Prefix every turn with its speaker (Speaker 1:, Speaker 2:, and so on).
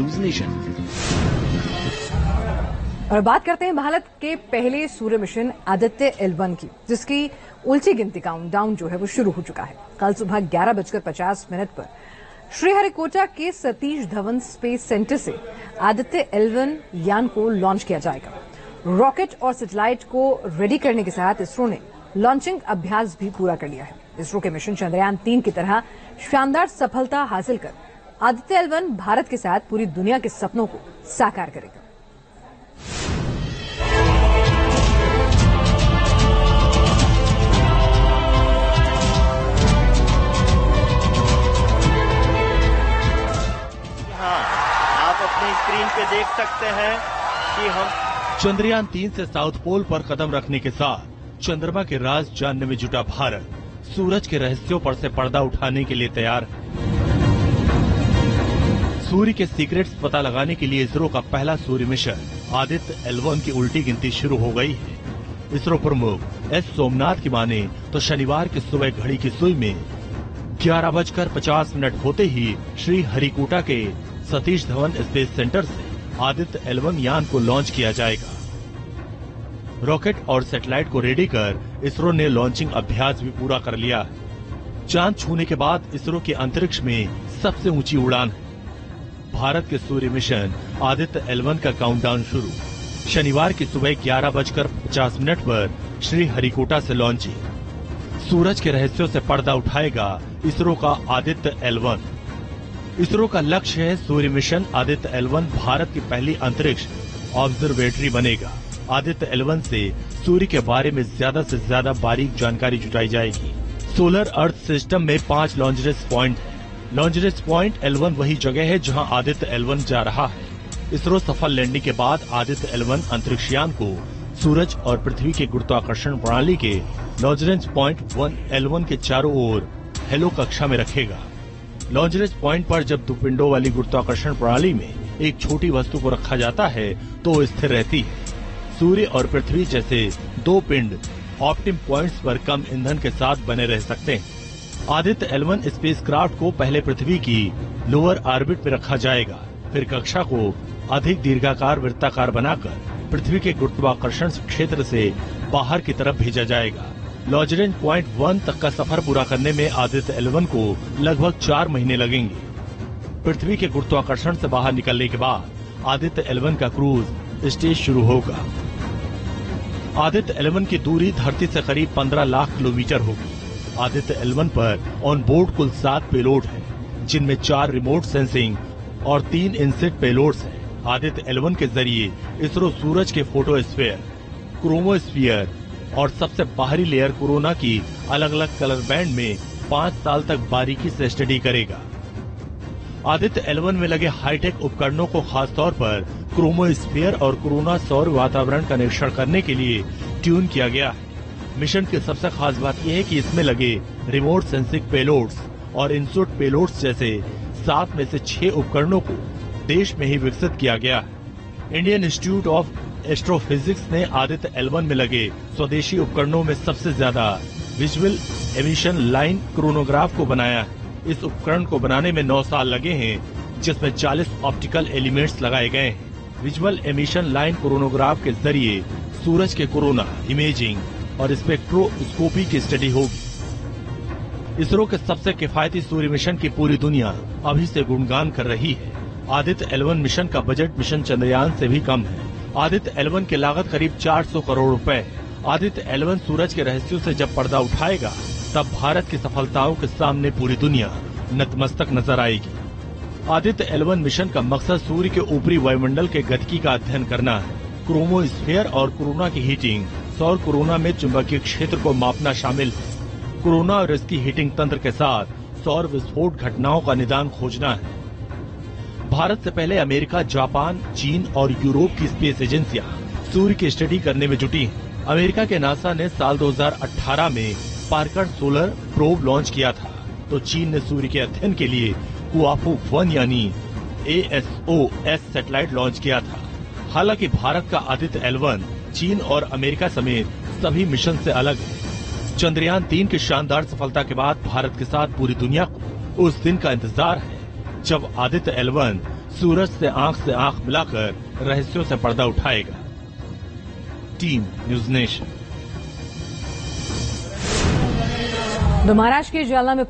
Speaker 1: News nation.
Speaker 2: और बात करते हैं भारत के पहले सूर्य मिशन आदित्य L1 की, जिसकी उल्टी गिनती काउंटडाउन जो है वो शुरू हो चुका है। कल सुबह 11:50 पर श्रीहरिकोटा के सतीश धवन स्पेस सेंटर से आदित्य L1 यान को लॉन्च किया जाएगा। रॉकेट और सैटेलाइट को रेडी करने के साथ इसरो ने लॉन्चिंग अभ्यास भी पूरा कर लिया है। इसरो के मिशन चंद्रयान 3 की तरह शानदार सफलता हासिल कर आदित्य L1 भारत के साथ पूरी दुनिया के सपनों को साकार करेगा।
Speaker 3: स्क्रीन पे देख सकते हैं कि हम
Speaker 4: चंद्रयान 3 से साउथ पोल पर कदम रखने के साथ चंद्रमा के राज जानने में जुटा भारत सूरज के रहस्यों पर से पर्दा उठाने के लिए तैयार है। सूर्य के सीक्रेट्स पता लगाने के लिए इसरो का पहला सूर्य मिशन आदित्य L1 की उल्टी गिनती शुरू हो गई है। इसरो प्रमुख एस सोमनाथ की माने तो शनिवार की सुबह घड़ी की सुई में 11:50 होते ही श्री हरिकोटा के सतीश धवन स्पेस सेंटर से आदित्य L1 यान को लॉन्च किया जाएगा। रॉकेट और सैटेलाइट को रेडी कर इसरो ने लॉन्चिंग अभ्यास भी पूरा कर लिया है। चांद छूने के बाद इसरो के अंतरिक्ष में सबसे ऊंची उड़ान है। भारत के सूर्य मिशन आदित्य L1 का काउंटडाउन शुरू शनिवार की सुबह 11:50 पर श्री हरिकोटा से लॉन्चिंग। सूरज के रहस्यों से पर्दा उठाएगा इसरो का आदित्य L1। इसरो का लक्ष्य है सूर्य मिशन आदित्य L1 भारत की पहली अंतरिक्ष ऑब्जर्वेटरी बनेगा। आदित्य L1 से सूर्य के बारे में ज्यादा से ज्यादा बारीक जानकारी जुटाई जाएगी। सोलर अर्थ सिस्टम में 5 लॉन्चरेस पॉइंट है। लॉन्चरेस पॉइंट L1 वही जगह है जहां आदित्य L1 जा रहा है। इसरो सफल लैंडिंग के बाद आदित्य L1 अंतरिक्षयान को सूरज और पृथ्वी के गुरुत्वाकर्षण प्रणाली के लॉन्चरेस पॉइंट 1 L1 के चारों ओर हेलो कक्षा में रखेगा। लॉन्चरेस पॉइंट पर जब दो पिंडों वाली गुरुत्वाकर्षण प्रणाली में एक छोटी वस्तु को रखा जाता है तो वो स्थिर रहती है। सूर्य और पृथ्वी जैसे दो पिंड ऑप्टिम पॉइंट्स पर कम ईंधन के साथ बने रह सकते हैं। आदित्य L1 स्पेसक्राफ्ट को पहले पृथ्वी की लोअर ऑर्बिट में रखा जाएगा, फिर कक्षा को अधिक दीर्घाकार वृत्ताकार बनाकर पृथ्वी के गुरुत्वाकर्षण क्षेत्र से बाहर की तरफ भेजा जाएगा। लॉन्चरेस पॉइंट 1 तक का सफर पूरा करने में आदित्य L1 को लगभग 4 महीने लगेंगे। पृथ्वी के गुरुत्वाकर्षण से बाहर निकलने के बाद आदित्य L1 का क्रूज स्टेज शुरू होगा। आदित्य L1 की दूरी धरती से करीब 15 लाख किलोमीटर होगी। आदित्य L1 पर ऑन बोर्ड कुल 7 पेलोड है, जिनमें 4 रिमोट सेंसिंग और 3 इनसिट पेलोड्स हैं। आदित्य L1 के जरिए इसरो सूरज के फोटोस्फीयर, क्रोमोस्फीयर और सबसे बाहरी लेयर कोरोना की अलग अलग कलर बैंड में 5 साल तक बारीकी से स्टडी करेगा। आदित्य L1 में लगे हाईटेक उपकरणों को खासतौर पर क्रोमोस्फीयर और कोरोना सौर वातावरण का निरीक्षण करने के लिए ट्यून किया गया है। मिशन की सबसे खास बात यह है कि इसमें लगे रिमोट सेंसिंग पेलोड्स और इनसुट पेलोड्स जैसे 7 में से 6 उपकरणों को देश में ही विकसित किया गया है। इंडियन इंस्टीट्यूट ऑफ एस्ट्रोफिजिक्स ने आदित्य L1 में लगे स्वदेशी उपकरणों में सबसे ज्यादा विजुअल एमिशन लाइन क्रोनोग्राफ को बनाया है। इस उपकरण को बनाने में 9 साल लगे हैं, जिसमें 40 ऑप्टिकल एलिमेंट्स लगाए गए हैं। विजुअल एमिशन लाइन क्रोनोग्राफ के जरिए सूरज के कोरोना इमेजिंग और स्पेक्ट्रोस्कोपी की स्टडी होगी। इसरो के सबसे किफायती सूर्य मिशन की पूरी दुनिया अभी से गुणगान कर रही है। आदित्य L1 मिशन का बजट मिशन चंद्रयान से भी कम है। आदित्य L1 की लागत करीब 400 करोड़ रुपए है। आदित्य L1 सूरज के रहस्यों से जब पर्दा उठाएगा तब भारत की सफलताओं के सामने पूरी दुनिया नतमस्तक नजर आएगी। आदित्य L1 मिशन का मकसद सूर्य के ऊपरी वायुमंडल के गतिकी का अध्ययन करना है। क्रोमोस्फीयर और कोरोना की हीटिंग, सौर कोरोना में चुंबकीय क्षेत्र को मापना शामिल है। कोरोना और इसकी हीटिंग तंत्र के साथ सौर विस्फोट घटनाओं का निदान खोजना है। भारत से पहले अमेरिका, जापान, चीन और यूरोप की स्पेस एजेंसियां सूर्य की स्टडी करने में जुटी हैं। अमेरिका के नासा ने साल 2018 में पार्कर सोलर प्रोब लॉन्च किया था, तो चीन ने सूर्य के अध्ययन के लिए कुआफू 1 यानी ASOS सैटेलाइट लॉन्च किया था। हालांकि भारत का आदित्य L1 चीन और अमेरिका समेत सभी मिशन से अलग है। चंद्रयान 3 की शानदार सफलता के बाद भारत के साथ पूरी दुनिया को उस दिन का इंतजार है जब आदित्य L1 सूरज से आंख मिलाकर रहस्यों से पर्दा उठाएगा। Team news nation.
Speaker 2: तो महाराष्ट्र के जालना में